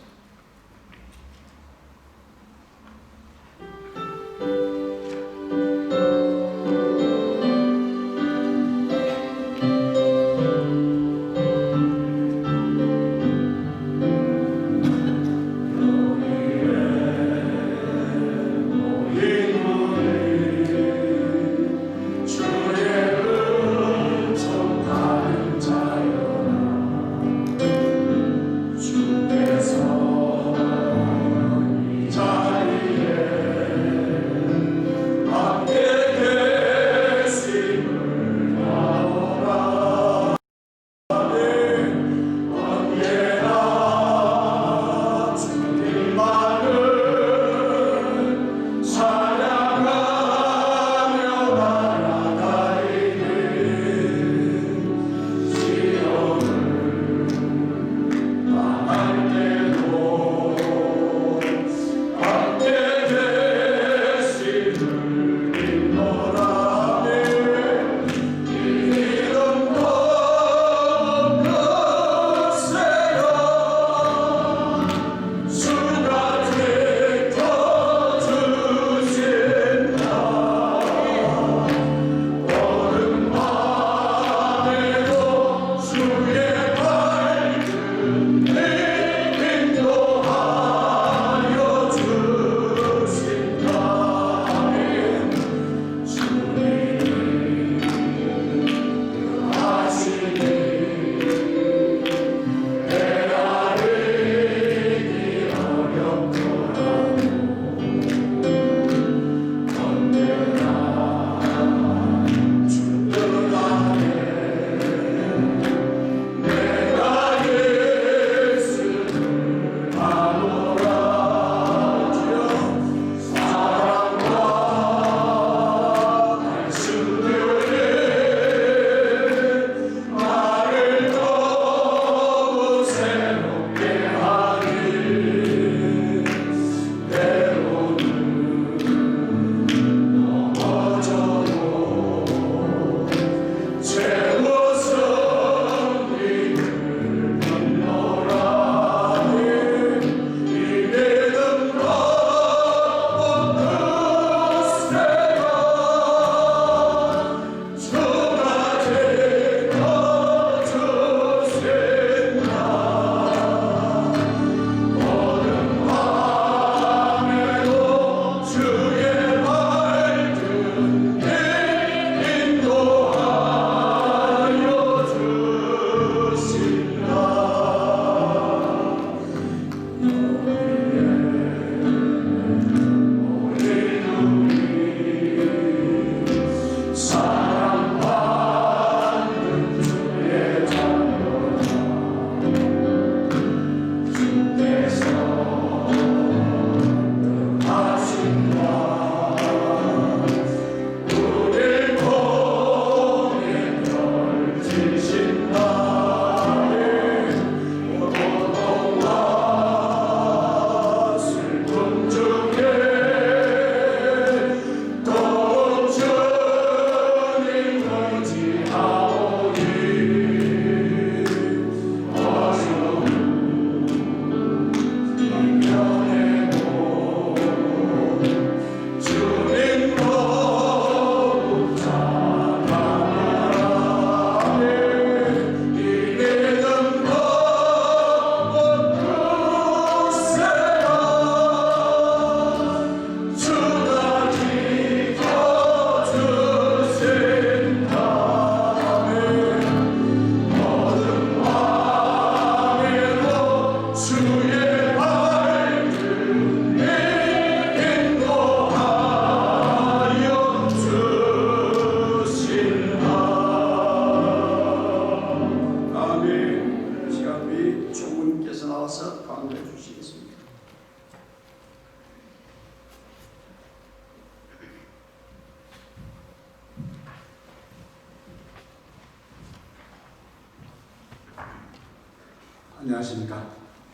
안녕하십니까.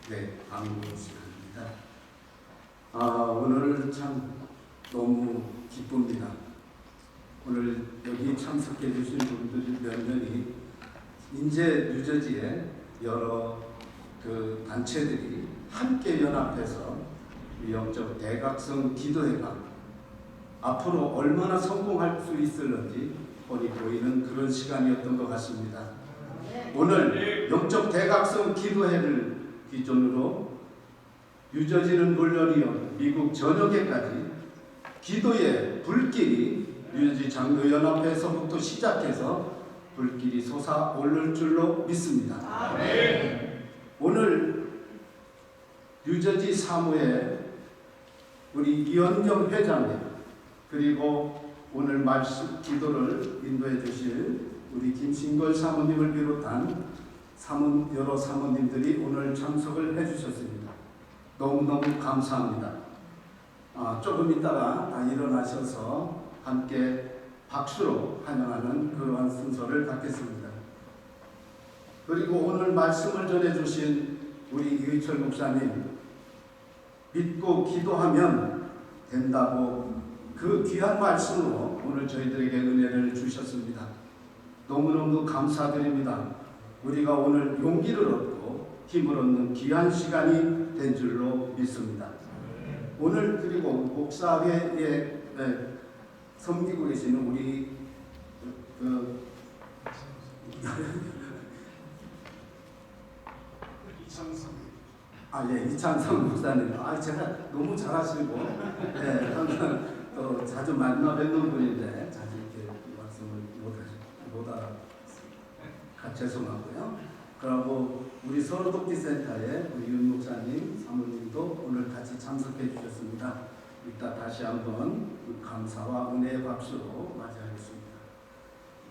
네, 안구 시간입니다. 오늘 참 너무 기쁩니다. 오늘 여기 참석해 주신 분들 몇 명이 인제 뉴저지에 여러 그 단체들이 함께 연합해서 영적 대각성 기도회가 앞으로 얼마나 성공할 수 있을는지 뻔히 보이는 그런 시간이었던 것 같습니다. 오늘 영적 대각성 기도회를 기준으로 유저지는 물론이요 미국 전역에까지 기도의 불길이 유저지 장로연합회에서부터 시작해서 불길이 솟아오를 줄로 믿습니다. 오늘 뉴저지 사무에 우리 이현경 회장님 그리고 오늘 말씀 기도를 인도해 주실 우리 김신걸 사모님을 비롯한 여러 사모님들이 오늘 참석을 해 주셨습니다. 너무너무 감사합니다. 조금 있다가 다 일어나셔서 함께 박수로 환영하는 그러한 순서를 갖겠습니다. 그리고 오늘 말씀을 전해주신 우리 이의철 목사님 믿고 기도하면 된다고 그 귀한 말씀으로 오늘 저희들에게 은혜를 주셨습니다. 너무너무 감사드립니다. 우리가 오늘 용기를 얻고 힘을 얻는 귀한 시간이 된 줄로 믿습니다. 오늘 그리고 목사회에 섬기고 계시는 우리 이창성 목사님, 제가 너무 잘하시고, 항상 또 자주 만나 뵙는 분인데 자주 이렇게 말씀을 못 알아 죄송하고요. 그리고 우리 서울독기센터의 우리 윤 목사님, 사모님도 오늘 같이 참석해 주셨습니다. 이따 다시 한번 감사와 은혜의 박수로 맞이하겠습니다.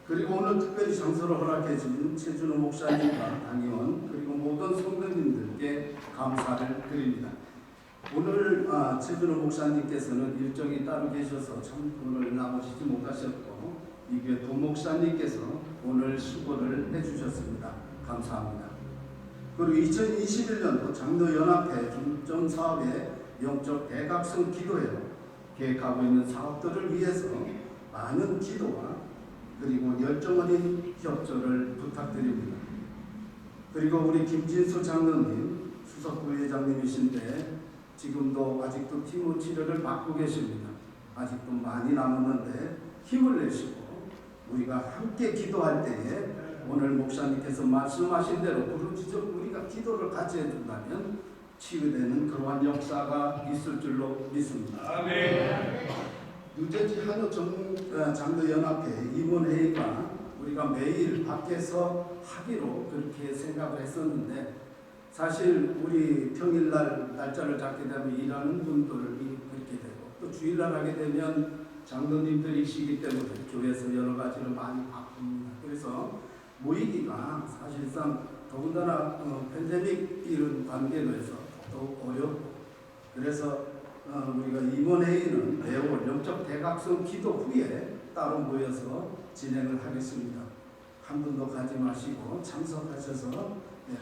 그리고 오늘 특별히 장소를 허락해 주신 최준호 목사님과 당의원 그리고 모든 성도님들께 감사를 드립니다. 오늘 최준호 목사님께서는 일정이 따로 계셔서 참 오늘 나오시지 못하셨고 이게 부목사님께서 오늘 수고를 해주셨습니다. 감사합니다. 그리고 2021년도 장로연합회 중점 사업의 영적 대각성 기도회로 계획하고 있는 사업들을 위해서 많은 기도와 그리고 열정 어린 협조를 부탁드립니다. 그리고 우리 김진수 장로님 수석부회장님이신데 지금도 아직도 팀원 치료를 받고 계십니다. 아직도 많이 남았는데 힘을 내시고 우리가 함께 기도할 때에 오늘 목사님께서 말씀하신 대로 부르짖어 우리가 기도를 같이 해준다면 치유되는 그러한 역사가 있을 줄로 믿습니다. 아멘. 뉴저지 한우 장로연합회 임원회의가 우리가 매일 밖에서 하기로 그렇게 생각을 했었는데 사실 우리 평일날 날짜를 잡게 되면 일하는 분들이 그렇게 되고 또 주일날 하게 되면 장로님들이시기 때문에 교회에서 여러 가지를 많이 바쁩니다. 그래서 모이기가 사실상 더군다나 팬데믹 이런 관계로 해서 더욱 어렵고 그래서 우리가 이번 회의는 매월 영적 대각성 기도 후에 따로 모여서 진행을 하겠습니다. 한 분도 가지 마시고 참석하셔서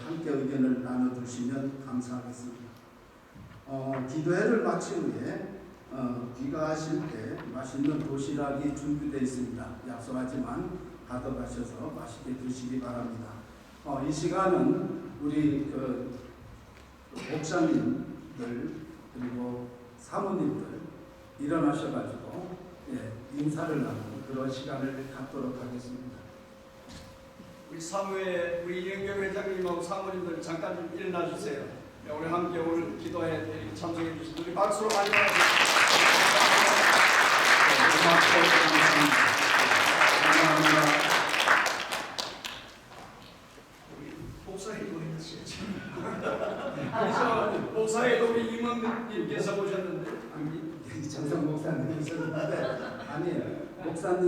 함께 의견을 나눠주시면 감사하겠습니다. 기도회를 마친 후에 귀가하실 때 맛있는 도시락이 준비되어 있습니다. 약속하지만 가져가셔서 맛있게 드시기 바랍니다. 이 시간은 우리 목사님들 그리고 사모님들 일어나셔가지고 인사를 나누는 그런 시간을 갖도록 하겠습니다. 우리 사무회 우리 이영경 회장님하고 사모님들 잠깐 좀 일어나 주세요. 우리 함께 오늘 기도에 참석해 주신 우리 박수로 많이 받아주세요. 감사합니다. 목사님 모르겠어요. 목사에도 우리 임원님께서 오셨는데 정성 목사님 있었는데 아니에요. 목사님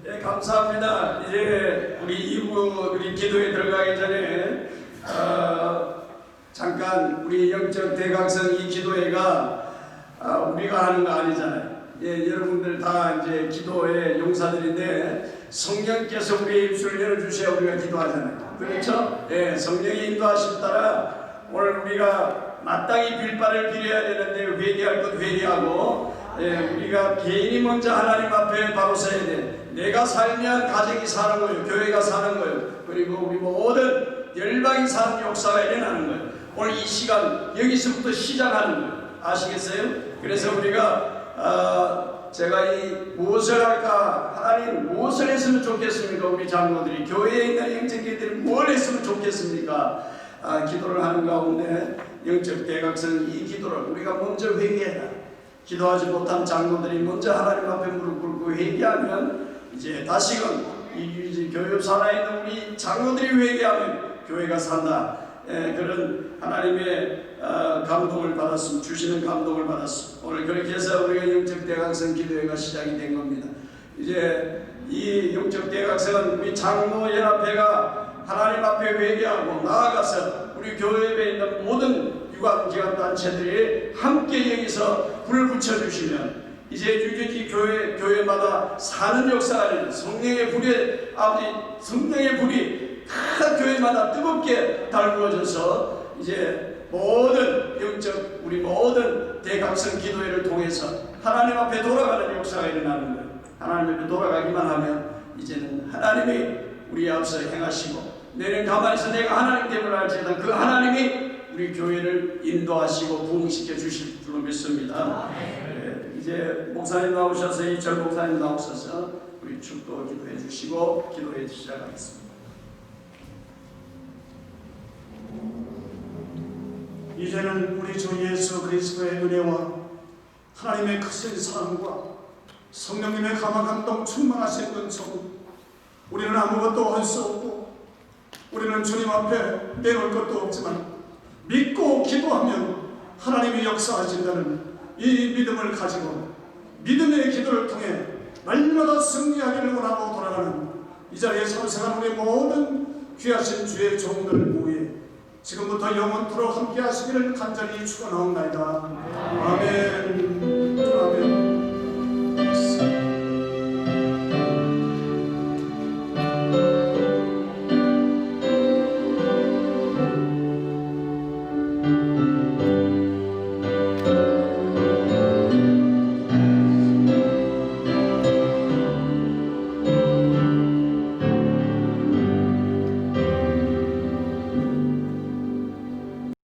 네, 감사합니다. 이제 우리 2부 우리 기도에 들어가기 전에 잠깐 우리 영적 대각성 이 기도회가 우리가 하는 거 아니잖아요. 여러분들 다 이제 기도의 용사들인데 성령께서 우리의 입술을 열어주셔야 우리가 기도하잖아요. 그렇죠? 성령의 인도하심 따라 오늘 우리가 마땅히 빌 바를 빌어야 되는데 회개할 것 회개하고 우리가 개인이 먼저 하나님 앞에 바로 서야 돼. 내가 살면 가정이 사는 거예요. 교회가 사는 거예요. 그리고 우리 모든 열방이 사는 역사가 일어나는 거예요. 오늘 이 시간 여기서부터 시작하는 거예요. 아시겠어요? 그래서 우리가 제가 이 무엇을 할까? 하나님 무엇을 했으면 좋겠습니까? 우리 장로들이 교회에 있는 영적인들이 뭘 했으면 좋겠습니까? 기도를 하는 가운데 영적 대각선 이 기도를 우리가 먼저 회개해라. 기도하지 못한 장로들이 먼저 하나님 앞에 무릎 꿇고 회개하면 이제 다시금 이 교회 살아있는 우리 장로들이 회개하면 교회가 산다. 그런 하나님의 감동을 받았음, 주시는 감동을 받았음. 오늘 그렇게 해서 우리가 영적 대각선 기도회가 시작이 된 겁니다. 이제 이 영적 대각선은 우리 장로연합회가 하나님 앞에 회개하고 나아가서 우리 교회에 있는 모든 유관기관 단체들이 함께 여기서 불을 붙여주시면 이제 유교기 교회마다 사는 역사가 아닌 성령의 불에 성령의 불이 각 교회마다 뜨겁게 달구어져서 이제 모든 영적 우리 모든 대각선 기도회를 통해서 하나님 앞에 돌아가는 역사가 일어나는 거예요. 하나님 앞에 돌아가기만 하면 이제는 하나님이 우리 앞서 행하시고 내는 가만히 있어 내가 하나님 때문에 알지만 그 하나님이 우리 교회를 인도하시고 부흥시켜 주실 줄로 믿습니다. 이제 목사님 나오셔서 이철 목사님 나오셔서 우리 축도 기도해 주시고 기도해 시작하겠습니다. 이제는 우리 주 예수 그리스도의 은혜와 하나님의 크신 사랑과 성령님의 감화감동 충만하신 은총, 우리는 아무것도 할 수 없고 우리는 주님 앞에 내놓을 것도 없지만 믿고 기도하면 하나님이 역사하신다는 이 믿음을 가지고 믿음의 기도를 통해 날마다 승리하기를 원하고 돌아가는 이 자리에 참석한 우리 모든 귀하신 주의 종들 모에 지금부터 영원토록 함께 하시기를 간절히 축원하옵나이다.